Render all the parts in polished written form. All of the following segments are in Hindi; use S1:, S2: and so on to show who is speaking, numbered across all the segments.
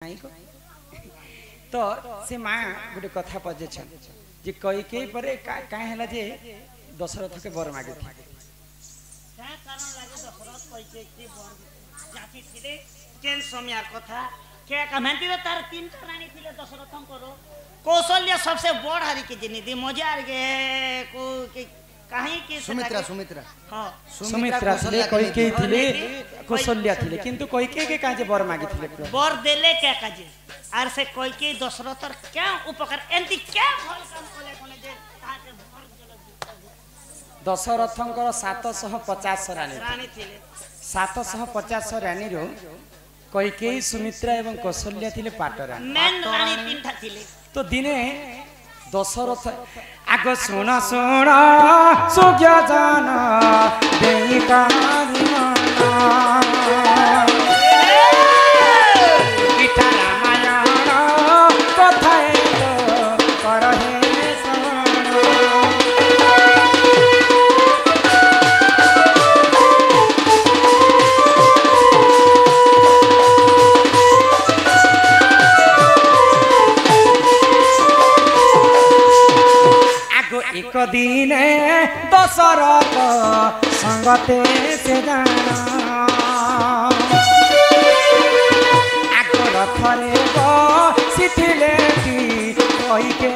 S1: तो से माँ गोटे कथा पचार जे कई कई पर कहीं है जे दशरथ के बर मागे
S2: कौशल्य सबसे बड़ हारी के जिनी मजा गे कहीं की
S3: सुमित्रा सुमित्रा
S2: हां
S1: सुमित्रा थिले कई थिले कौशल्या थिले किंतु कई के काजे बर मागे थिले
S2: बर देले क्या काजे आर से कई के दशरथर क्या उपकार एंती क्या फल काम कोले कोने जे ताके बर देले
S1: दशरथंकर 750
S2: रानी थिले
S1: 750 रानी रो कई सुमित्रा एवं कौशल्या थिले पाटरा
S2: मेन रानी तीनटा थिले
S1: तो दिने दशरथ आग सुन सुन सुज्ञ जान देईका एक दिन दशरथ संगते से जाना आग रथरे बसिथिले कि कई के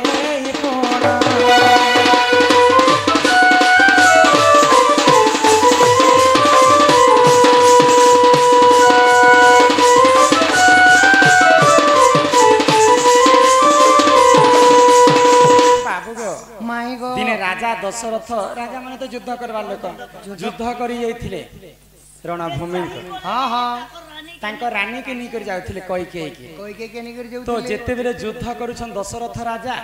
S1: कोना दिने राजा दशरथ राजा माने तो युद्ध करवार लोक युद्ध करी जाइथिले रणभूमि
S3: हाँ हाँ
S1: तांको रानी के नी कर जाउथिले कई के
S3: नहीं कर जाऊ
S1: तो जेते बेले युद्ध करूछन दशरथ राजा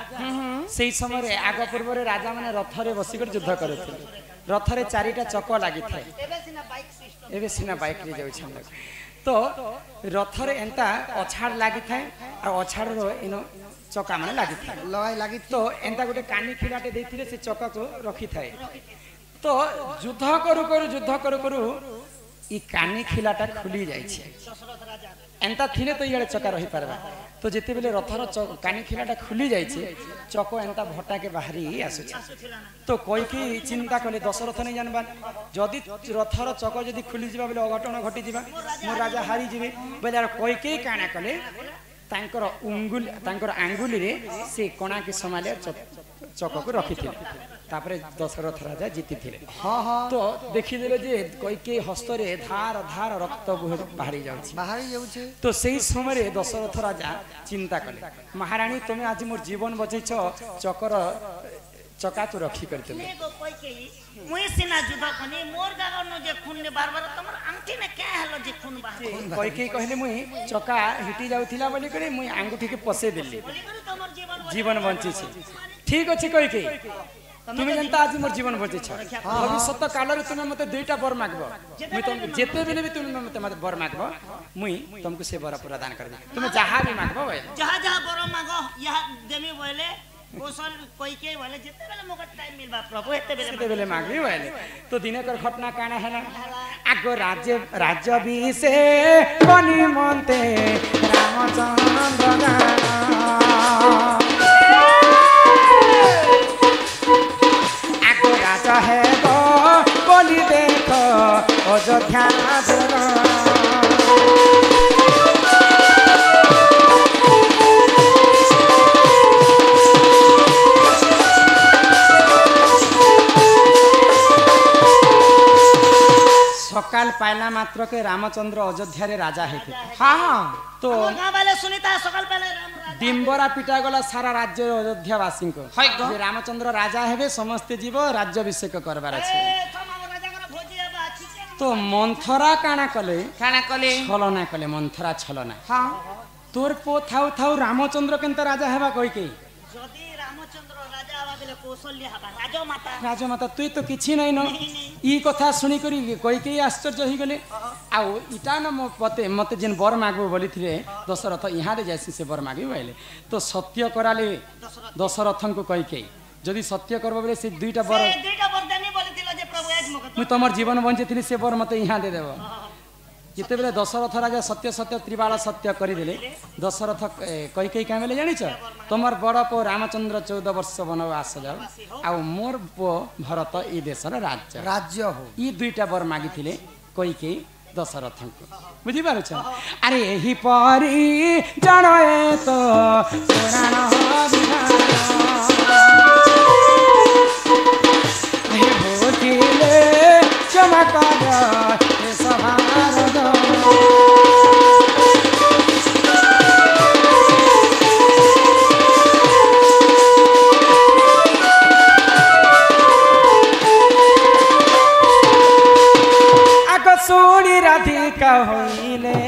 S1: सेही समय रे आग पूर्व रे राजा माने रथ रे बसी कर युद्ध करथिले रथ रे चारिटा चक लागि थाए एबे सिना बाइक रे जाउछन तो रथ रे एंता अछाड़ लागि थाए आ अछाड़ रो इनो चका माने लागि थाए
S3: लगी
S1: तो एंता गोटे कानी खिलाटे देथिले से चका को रखी थाए तो युद्ध करू करू ई कानी खिलाटा खुली जाय छे एंता थिले तो इयाडे चका रही परबा तो जेते बेले रथर कानी खिलाटा खुली जाय छे चको एंता भटा के बाहरी आसु छे तो कोई की चिंता कले दशरथ नै जानबा जदी रथर चको जदी खुली जिबा बेले अघटन घटी जिबा मो राजा हारी जिबे बेले कोई के काना कले तांकर आंगुली रे से कोना के समाले चक को रखी थे तापरे दशरथ राजा जीति थे
S3: हाँ हाँ
S1: तो देखी देले जे कोई के हस्त रे धार धार रक्त बाहरी जाउछि तो सेही समय रे दशरथ राजा चिंता कले महारानी तुम आज मोर जीवन बचैछ चकर चका तो रखी करते
S2: मुई सिना जुदा कनी मोर गागर न जे खून ने बार बार तमर अंगठी ने क्या हलो जे खून बाहर
S1: कोई के कहले मुई चका हिटी जाउथिला बोली करे मुई अंगूठी के पसे देली जीवन बंची छी ठीक अछि कोई के तुम जनता आज मोर जीवन बंची छ भविष्य काल रे तुम मते दुईटा बर मागबो मुई तुम जेते बेले भी तुम मते बर मागबो मुई तुमको से बर प्रदान करबी तुम जहां भी मागबो
S2: जहां जहां बर मागो यहां देमी बोले कौशल कोई के वाले जितने बेले मोका टाइम मिलबा प्रभु एते
S1: बेले मागबी वाले तो दिनकर घटना काना है ना आगो राज्य भी से बनी मनते रामचंद्र आगो राजा है तो बोली देखो अयोध्या सकाल पाइला मात्र के रामचंद्र अयोध्या रे राजा हेते
S3: हाँ हाँ
S2: तो गांव वाले सुनीता सकाल पहले राम राजा
S1: डिम्बरा पिटा गला सारा राज्य अयोध्या वासी को जे रामचंद्र राजा हेबे समस्त जीव राज्याभिषेक करबार अछि तो मंथरा काना कले छलना कले मंथरा छलना
S3: हाँ
S1: तोर पो थाउ थाउ रामचंद्र केनता राजा हेबा कहि के
S2: जदी रामचंद्र राजा हवा बेले कौशल्य हवा
S1: राजमाता तुई तो किछि नै न ई कथा सुनी करी कहि के आश्चर्य होई गेले आ इटा न मते जेन बर मागबो बोली थिले दशरथ यहाँ रे जासी से बर मागबो बोले तो सत्य कराले दशरथन को कहि के जदी सत्य करबो बोले से दुईटा बर
S2: देनी बोली थिलो जे प्रभु आज मक
S1: मु तमर जीवन बंचे थिली से बर मते यहाँ दे देबो जितेबले दशरथ राजा सत्य सत्य त्रिबाल सत्य करदेले दशरथ कई क्या बेले जानिछ तुमर बड़ पु रामचंद्र 14 वर्ष वनवास जाओ आ मोर पु भरत ई देशर राज्य
S3: राज्य हो
S1: ई दुईटा बर मागिथिले कई दशरथ को बुझी पारुछ अरे एही परी जणए तो पुराण हे भोटिले चमकार हे सभारद सोनी राधिका होइले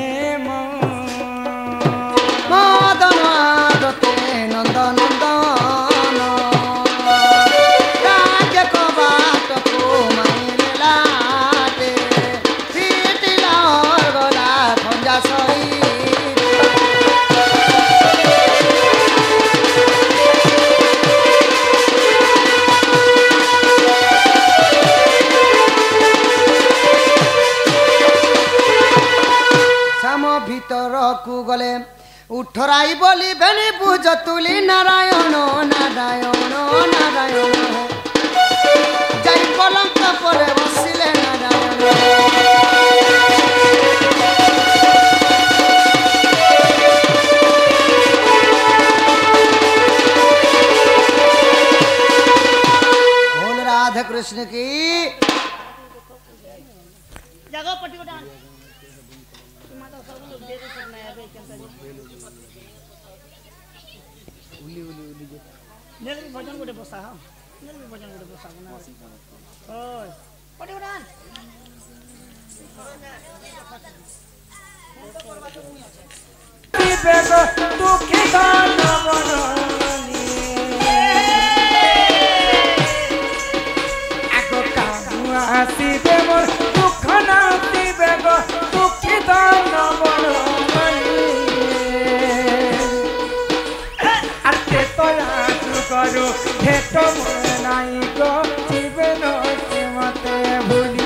S1: मदन आदते नंद नंदन राज्य को बात को माइले लाटे फिटिला गला खंजा सही भीतर को गले उठराई बोली बेनी पूज तुली नारायण नारायण नारायण जाई पलंक पर बसिले नारायण बोल राधा कृष्ण की
S2: जगह पट्टी डाल भजन गोटे बसा हाँ भजन गोटे बसा पटे उड़ान
S1: आसिबे मोर दुख नासिबे गो दुखित नबरमणि आते तोया करू भेट मोर नाई गो जीवन मते भूली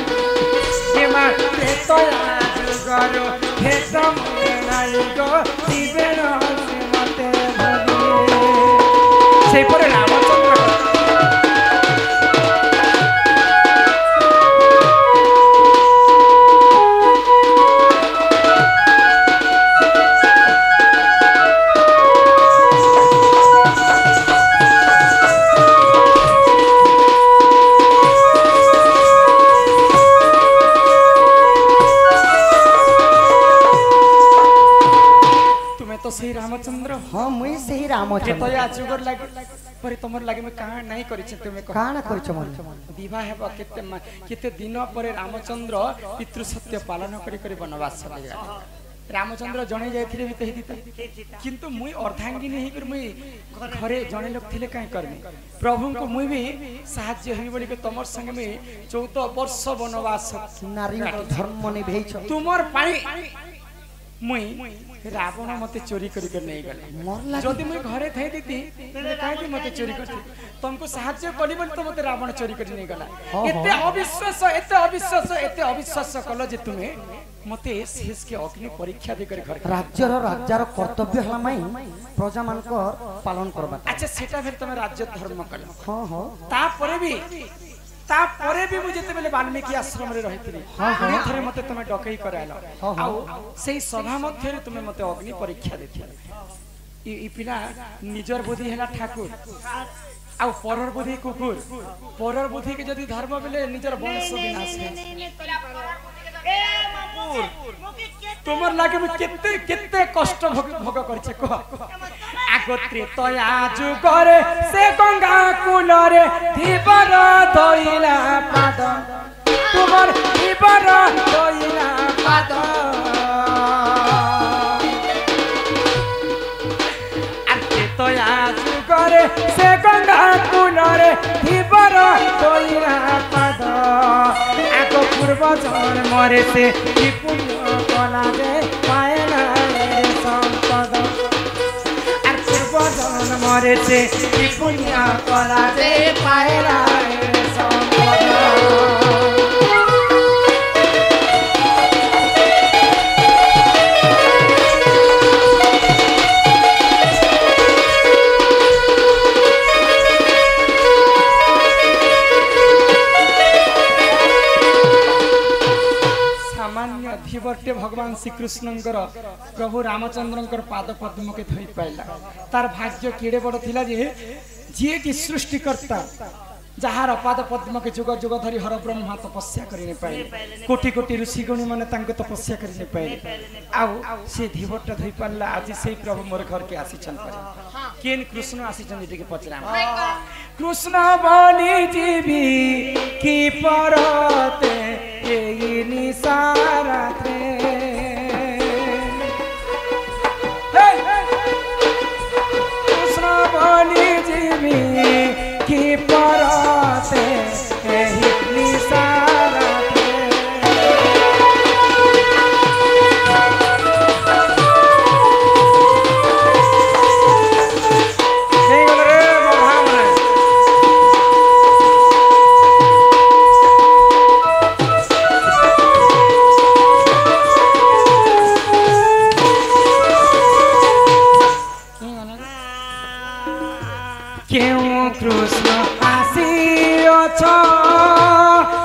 S1: एमा ते तोया करू भेट मोर नाई गो जीवन मते भूली সেই পরে রামচন্দ্র तो सही रामचंद्र
S3: हाँ मुई सही रामचंद्र
S1: तो या जुगर लागे पर तमर लागे मैं कहां नहीं करि छ तुमे
S3: काना करिछ मन
S1: विवाह हेबा केते दिन पर रामचंद्र पितृ सत्य पालन करी करी वनवास चले रामचंद्र जणे जायथिले भी तही किंतु मुई अर्धांगिनी ही कर मुई घरे जणे लोग थिले काई करमी प्रभु को मुई भी सहाय्य होई बोली के तमर संग में 14 वर्ष वनवास
S3: नारी धर्म निभेछ
S1: तुमर पाई मुई रावण मते चोरी करी कर नहीं गले जदि मुई घरे थई दीती काहे कि मते चोरी करती तुमको सहाय्य कली बोली तो मते रावण चोरी करी नहीं गला एते अविश्वास कलो जे तुमे मते शेष के अग्नि परीक्षा दे कर घर
S3: राज्यर कर्तव्य हला माई प्रजा मान को पालन करबा
S1: अच्छा सेटा फिर तुमे राज्य धर्म कलो
S3: हां हां
S1: ता परे भी मुझे बेले वाल्मीकि आश्रम रे रहिथिली पुनी थरे मते तमे डकई करायलो आ सेही सभा मध्य रे तुमे मते अग्नि परीक्षा देथिल ई पिला निजर बुद्धि हैला ठाकुर आ परर बुद्धि कुकुर परर बुद्धि के जदी धर्म बेले निजर वंश विनाश है तुमर लागे में कितने कष्ट भोग करछे को आगत्रे तया जुगरे से गंगा कुलरे धीबर दइला पाद तुमर धीबर दइला पाद आगत्रे तया जुगरे से गंगा कुलरे धीबर दइला पाद आगो पूर्व जन्मरे से पुण्य कला दे पाएला रे संपद आर पूर्व जन्मरे से पुण्य कला दे पाएला रे संपद भगवान श्रीकृष्णଙ୍କର प्रभु रामचंद्रଙ୍କର पाद पद्म के धोई पाइला तार भाग्य केड़े बड़ थिला जे कि सृष्टिकर्ता जहार पाद पद्म के जुग जुग धरी हर ब्रह्मा तपस्या करने पाए कोटि कोटि ऋषिगुणी माने तांको तपस्या करने पाए आउ से धीवट धोई पाला आज से प्रभु मोर घर के आसी छन पर केन कृष्ण आसी छन जे के पचरा कृष्ण बनी जीवी की परते एई निसारते कृष्ण बनी जीवी की परते एही निसारते क्यों कृष्ण आसी अछ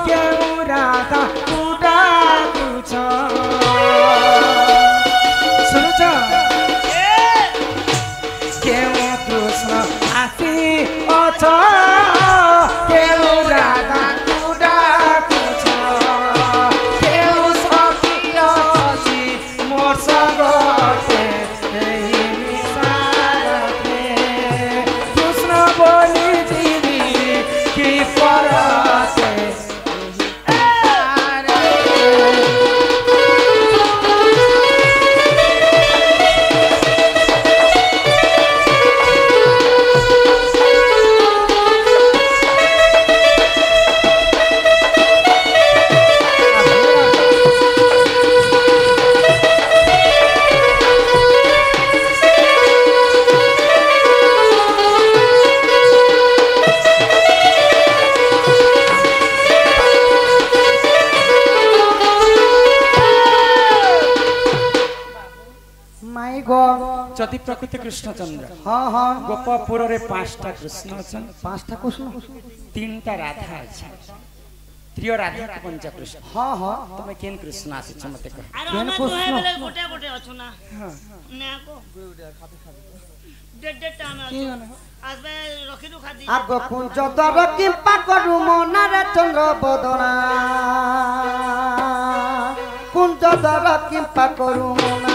S1: क्यों राधा उडाकुछ सुनुछ क्यों कृष्ण आसी अछ क्यों राधा उडाकुछ क्यों सखी अछि मोर सगते जदि प्रकृति कृष्णचंद्र
S3: हाँ हाँ
S1: गोपपुर रे 5टा कृष्ण अछन
S3: 5टा कृष्ण
S1: 3टा राधा अछन त्रिय राधा के पंच कृष्ण
S3: हाँ हाँ
S1: तमे केन कृष्ण आसी छ मते कह
S2: अरे हम तो है बेले गोटे गोटे अछु ना
S1: हां
S2: ने को डेड टाइम आज बे रखी दु खादी
S3: आगो कुंज दर किंपा करू मनारे चंद्र बदना कुंज दर किंपा करू मना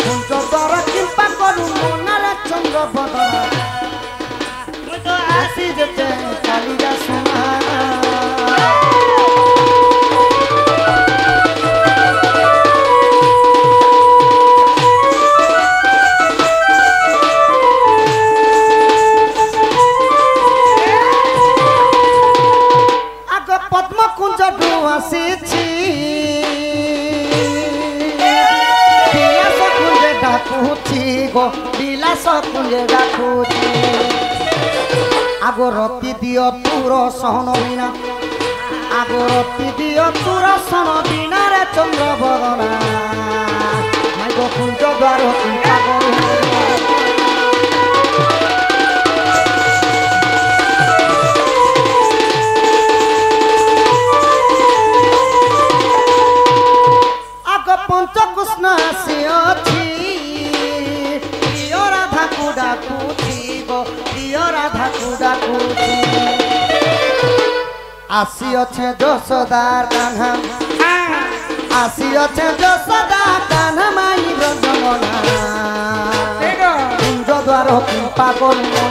S3: कुंज दर किंपा करू मनारे चंद्र बदना
S2: मैं तो
S3: आसी जते कालिया सुना पद्म कुंज डुआसी बिलास कुंज डाकुची गो बिलास कुंज डाकुची आगो रति दियो तुर सहन बिना आगो रति दियो तुर सहन बिना रे चंद्र बदना आगो कुंज द्वार चिंता करू पंच कृष्ण आसी अछि प्रिय राधा को डाकुची गो प्रिय राधा को डाकुची आसी अच्छे जसोदार कान्हा आसी अच्छे जसोदार कान्हा माई ब्रजमना कुंज द्वार कृपा करुणा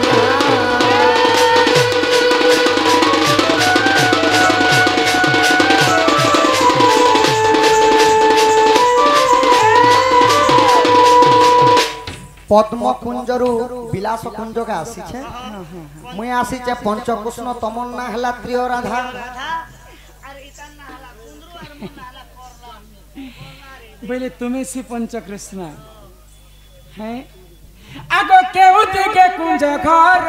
S3: पद्म कुंजरू विलास कुंज के आसी छे मुई आसी छे पंचकृष्ण तमन्ना हला त्रिय राधा
S2: अरे इतना हला कुंदरू और मन हला करला
S1: बोले तुम्हें सी पंच कृष्ण हैं आगो केउती के कुंज घर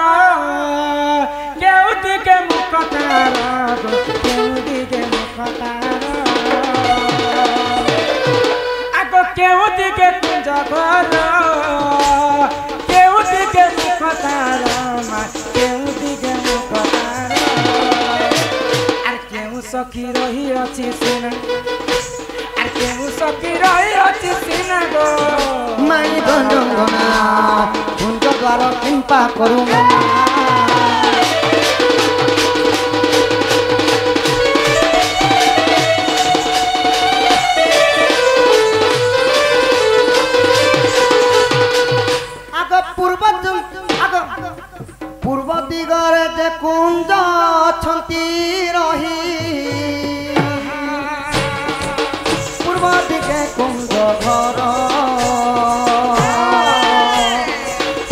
S1: केउती के मुखतार गो केउती के मुखतार आगो केउती के कुंज घर केउती के मुखतार मा केउती के मुखतार आर केउ সখী রহি আছে সিনা আর কেউ সখী রহি আছে সিনা গো
S3: মাই গঞ্জনা কুঞ্জ দ্বার কিম্পা করু पूर्व दिगरे जे कुंज छंती रही पूर्व दिगे कुंज घर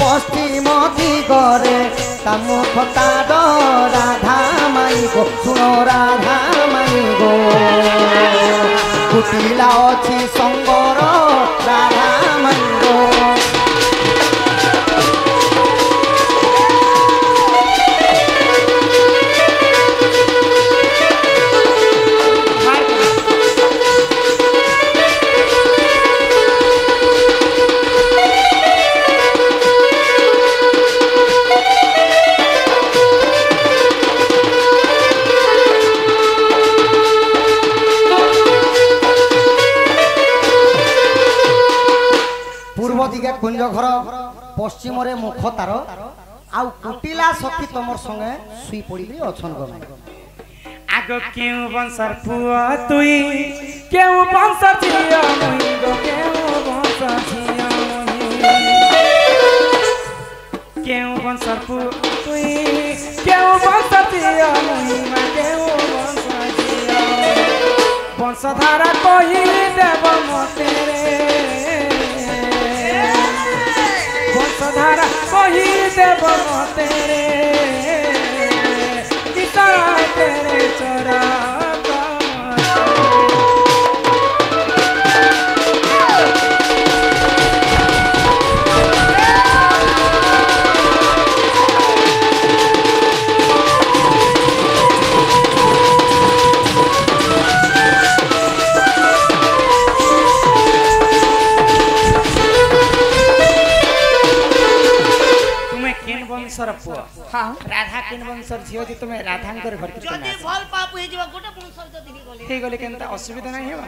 S3: पश्चिम दिगरे ता मुख तार राधा माई गो सुनो राधा माई गो कुटिला अछि संगर राधा माई गो कुंज घर पश्चिम रे मुख तार आउ कुटिला सखी तमर संगे सुई पड़ी अछन गो
S1: आग क्यों बंसर पुआ तुई क्यों बंसर जिया मुई गो क्यों बंसर जिया मुई क्यों बंसर पुआ तुई क्यों बंसर जिया मुई मा क्यों बंसर जिया बंसधारा कही देव मते रे बंसधारा कही देव मते रे तेरे चरा वंशर पुआ हां राधा किन वंशर झियो जे तुमे राधांकर घर के
S2: जदी भल पाप हे जीवा गोटे वंशर जदी
S1: हे गले केनता असुविधा नाही हेबा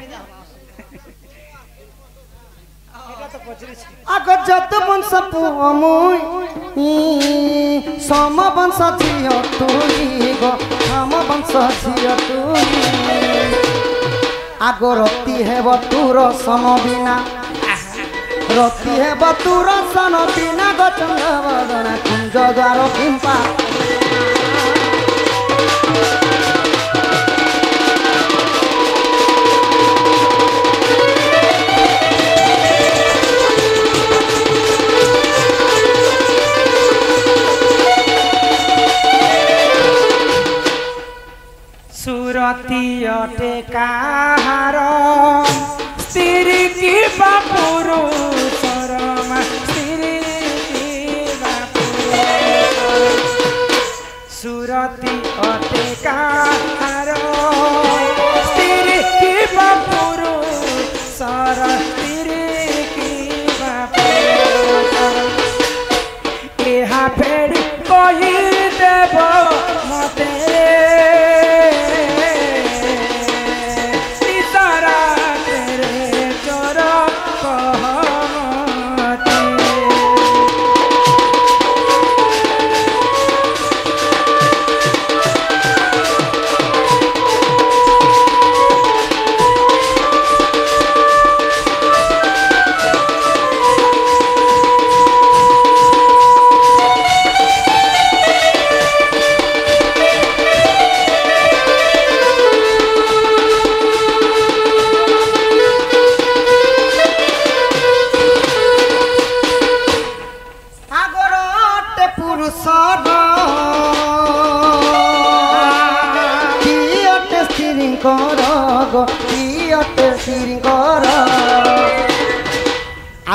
S1: एटा तो पचरी छी
S3: आग जत वंश पुआ मुई सम वंश झियो तुई गो हम वंश झियो तुई आग रति हेब तुर सम बिना रति है बतुर सन बिना गचंद बदना कुंज द्वार किंपा
S1: सुरती अटे कहार स्त्री की बापुरु शरमा स्त्री की बापुरु सुरती अटे कहार स्त्री की बापुरु सर स्त्री की बापुरु एहा फेरी कही देव मते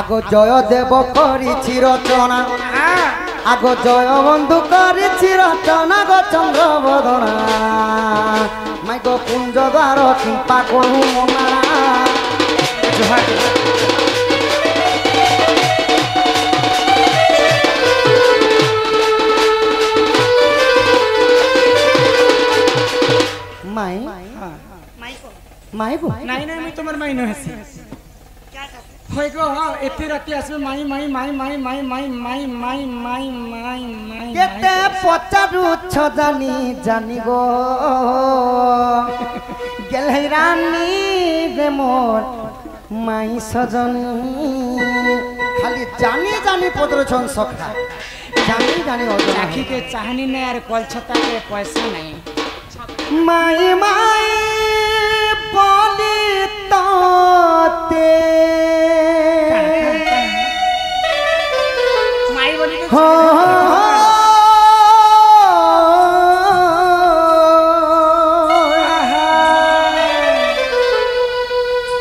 S1: आगो जय देव करी रचना आगो जय बंधु करी रचना गो चंद्र बदना माई गो कुंज द्वार किंपा करू मना माई
S3: गो
S1: नहीं नहीं मैं तुम्हार माई नहसी
S2: क्या कहते
S1: होय गो हां एते राती आसबे माई माई माई माई माई माई माई माई माई माई माई
S3: केते पचारु छ जानी गो गेलै रानी गे मोर माई सजनी खाली जानी पदर छन सखा जानी
S1: चाखी के चाहनी नहीं और कल छता के पैसा नहीं
S3: माई माई बोली ताते
S1: माई बोली के
S3: हो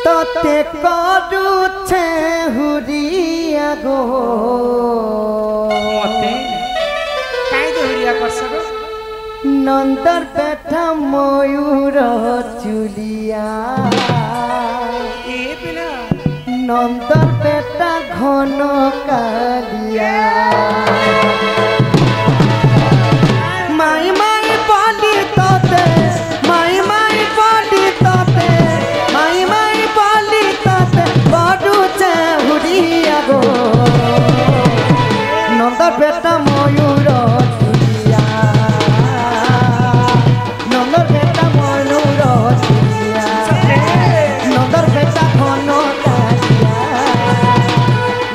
S3: ताते काडू छे हुरिया गो
S1: मते काई दे हुरिया कर सको
S3: नंदर बैठा मयूर चुलिया
S1: ए पिला
S3: नंदर बेटा घन कालिया माई माई बोली तोते माई माई बोली तोते माई माई बोली तोते बड़ू हुरिया गो नंदर बेटा मयूर चुलिया नंदर बेटा मयूर चुलिया नंदर बेटा घन कालिया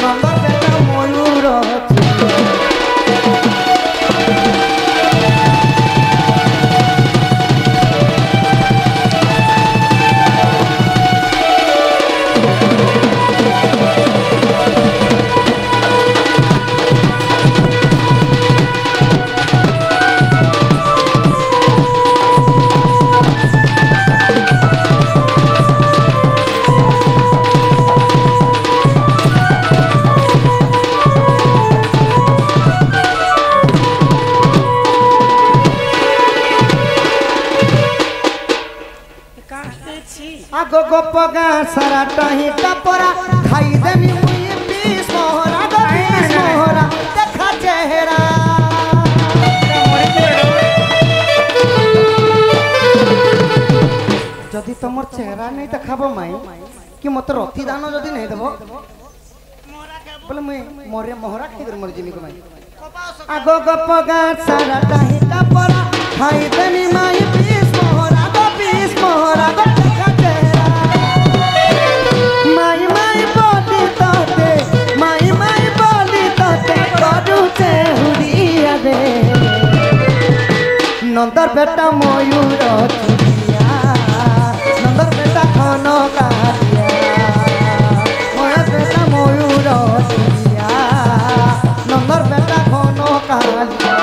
S3: नंदर बेटा मयूर चुलिया आगो गोपगा सारा टाही कपरा खाई देमी मुई बीस मोहरा गो बीस मोहरा देखा चेहरा जदि तुमर चेहरा नहीं देखाबो माई कि मत रति दान जदि नहीं देबो
S2: मोरा के
S3: बोले मुई मोरे मोहरा खाई मर जिमी को माई
S2: कपास
S3: आगो गोपगा सारा टाही कपरा खाई देमी माई बीस मोहरा गो बीस मोहरा गो देखा चेहरा माई माई बोली तोते माई माई बोली तोते करू से हुरिया रे नंदर बेटा मयूर चुलिया नंदर बेटा घन कालिया मोर बेटा मयूर चुलिया नंदर बेटा घन कालिया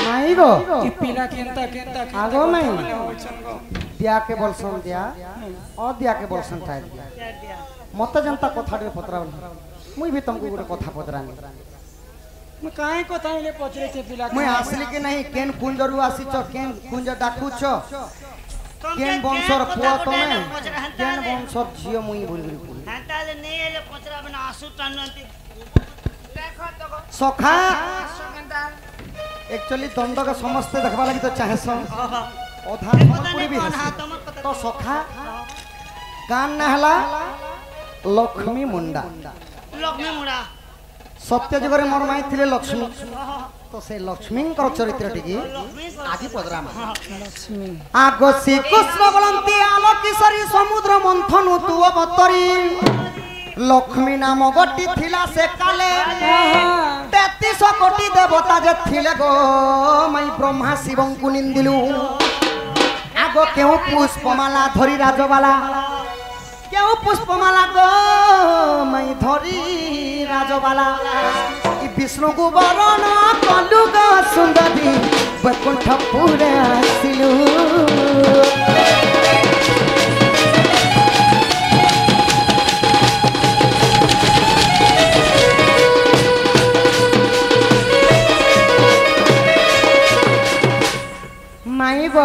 S3: माई गो
S1: ई पिला केंता केंता
S3: आगो में
S1: होइछन गो
S3: दिया के बोलसन दिया और दिया के बोलसन ताई दिया
S2: क्या दिया
S3: मत जनता कथा पतरा मुई भी तुमको गोटे कथा पतरानी
S1: मैं काहे को ताइले पचरे छे पिला
S3: मुई आसली के नहीं केन कुंजरू आसी छ केन कुंज डाकू छ केन वंशर पुआ तमे केन वंशर झियो मुई बोल बोल
S2: हाताले नेले पचरा बना आसु टानंती देखो तो
S3: सखा
S2: संगंदा
S3: एक्चुअली दंड के समस्त देखबा लागि तो चाहे छ अधा पूरी भी हसी तो सखा कान नहला लक्ष्मी मुंडा
S2: लक्ष्मी मुड़ा
S3: सत्य जुगरे मोर माई थिले लक्ष्मी तो से लक्ष्मी चरित्र टिकी आदि पदराम आगो श्री कृष्ण बोलंती आलोक किशोरी समुद्र मंथन तु अवतरी लक्ष्मी नाम गोटी थिला से काले 33 कोटी देवता जे थिले गो मई ब्रह्मा शिवं को निंदिलु आगो केउ पुष्पमाला धरी राजबाला केउ पुष्पमाला गो मई धरी राजबाला विष्णु को बरण कलु गा सुंदरी बैकुंठपुरे आसिलु माइब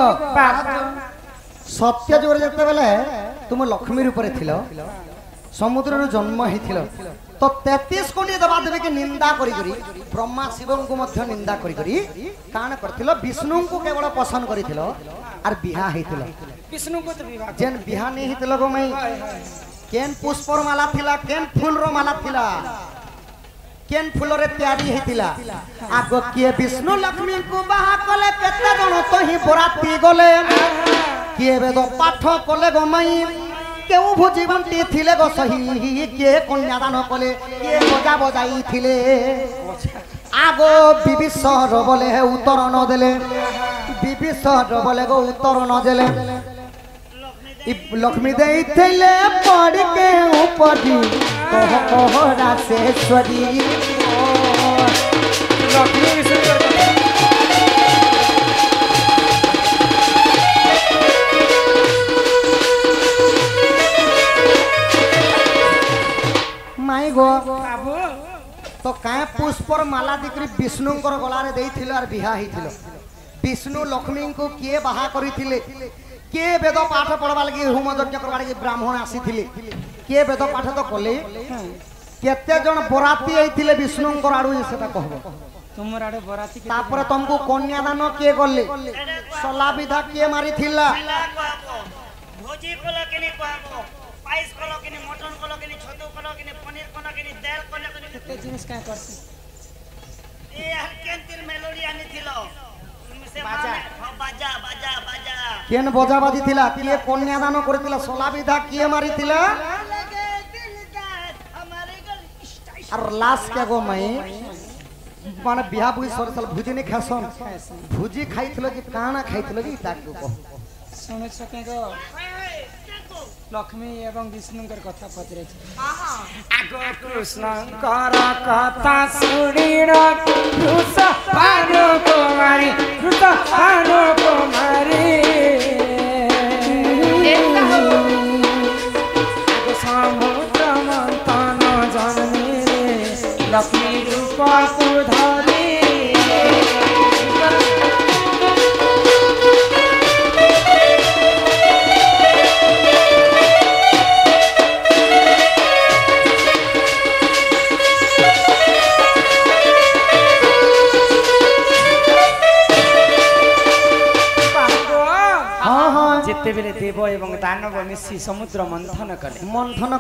S3: सत्य जोर जेते बेले तुम लक्ष्मी रूप रे थिलो समुद्र रो जन्म हेथिलो तो 33 कोटी देवा देवी के निंदा करी करी ब्रह्मा शिव को मध्य निंदा करी करी कान करथिलो विष्णु को केवल पसंद करिथिलो आर बिहा हेथिलो
S1: विष्णु को तो विवाह
S3: जेन बिहा नहीं हेथिलो गो मई केन पुष्पर माला थिला केन फूल रो माला थिला केन फूल रे तैयारी हेतिला आगो किए विष्णु लक्ष्मी को बाहा कले केते जण तो ही बराती गले किए वेद पाठ कले गो मई केउ भोजी बंटी थिले गो सही के कन्यादान कले के बजा बजाई थिले आगो विभीषण बोले उत्तर न देले विभीषण बोले गो उत्तर न देले लक्ष्मी दे थिले पड़ के ऊपरी कह कह रासेश्वरी
S1: लक्ष्मी विष्णु
S3: माई गो
S1: बाबू
S3: तो काए पुष्पर माला दिकरी विष्णु गलारे देथिल आर बिहा हिथिल विष्णु लक्ष्मी को किए बाहा करिथिले के वेद पाठ पढ़वा लगी होम यज्ञ करवा लगी ब्राह्मण आसीथिले के वेद पाठ तो कले केते जण बराती आइथिले विष्णु आडू सेटा कहबो
S1: तुमर आडे बराती के
S3: तापर तुमको कन्यादान के गले सला विधा के मारिथिला
S2: भोजी कोला केनी कहबो पाइस कोला केनी मटन कोला केनी छतु कोला केनी पनीर कोला केनी दाल कोला केनी
S1: केते जिनिस का करती
S2: ए हर केंतिर मेलोडी आनी थिलो से बाजा बाजा बाजा बाजा
S3: केन बजा बाजिथिला के कन्यादान करथिला सला विधा के मारिथिला
S2: लगे दिलदार हमारे गल स्टाइल
S3: और लास्ट के गो मई माने बिहा बुई सरसल भुजी नहीं खासन भुजी खाइथिलो कि काना खाइथिलो कि ताकू को
S1: सुने सके गो लक्ष्मी एवं विष्णुकर कथा पचरे आगो कृष्णकर कथा सुनिर कृष्ण भानु कुमारी कृष्ण भानु कुमारी आगो समुद्र मंथन जननी लक्ष्मी रूप धरी जितेबेले देव एवं दानव मिसी समुद्र मंथन कले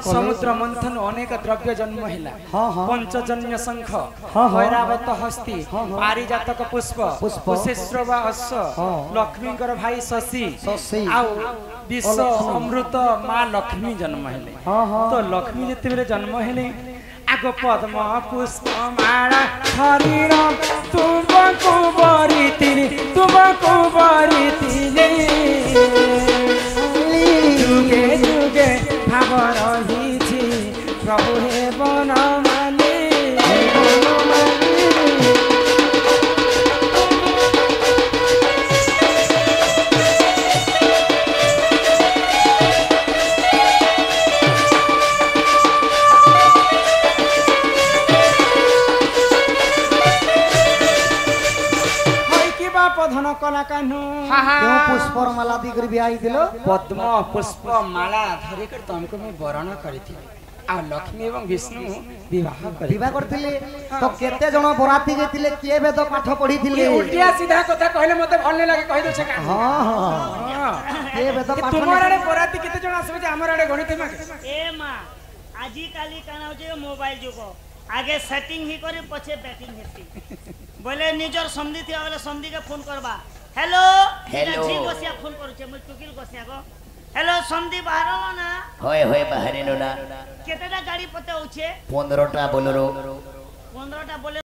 S1: समुद्र मंथन अनेक द्रव्य जन्म हिला पंचजन्य शंख ऐरावत हस्ती पारिजातक पुष्प कुशेश्रव अश्व लक्ष्मीकर भाई शशि आउ विश्व अमृत माँ लक्ष्मी जन्म हेले तो लक्ष्मी जितेबेले जन्म हेले आगो पद्म पुष्प माला शरीर तुमको बरितिनी जुगे जुगे भाव रही प्रभु हे बन माने धन कला कान्हू
S3: क्यों पुष्पर माला दिगरी भी आई दिलो
S1: पद्म पुष्प माला धरि कर तुमको मैं वरण करिथि आ लक्ष्मी एवं विष्णु विवाह
S3: करथिले तो केते जण बराती जेतिले के वेद पाठ पढिथिले
S1: उल्टिया सीधा कथा कहले मते भल नै लागे कहि दो छका
S3: हां के वेद पाठ
S1: तुम्हारे बराती केते जण आसबे जे हमर आडे गणित मा
S2: ए मां आजी काली काना जे मोबाइल जुगो आगे सेटिंग ही करे पछे बैटिंग हेती बोले निजर समधी थिया बोले समधी के फोन करबा हेलो हेलो जी गोसिया फोन करू छे म टुकिल गोसिया को हेलो समधी बाहर ना
S4: होय बाहर नो ना
S2: केतेटा गाड़ी पते होछे
S4: 15टा बोलेरो
S2: 15टा बोले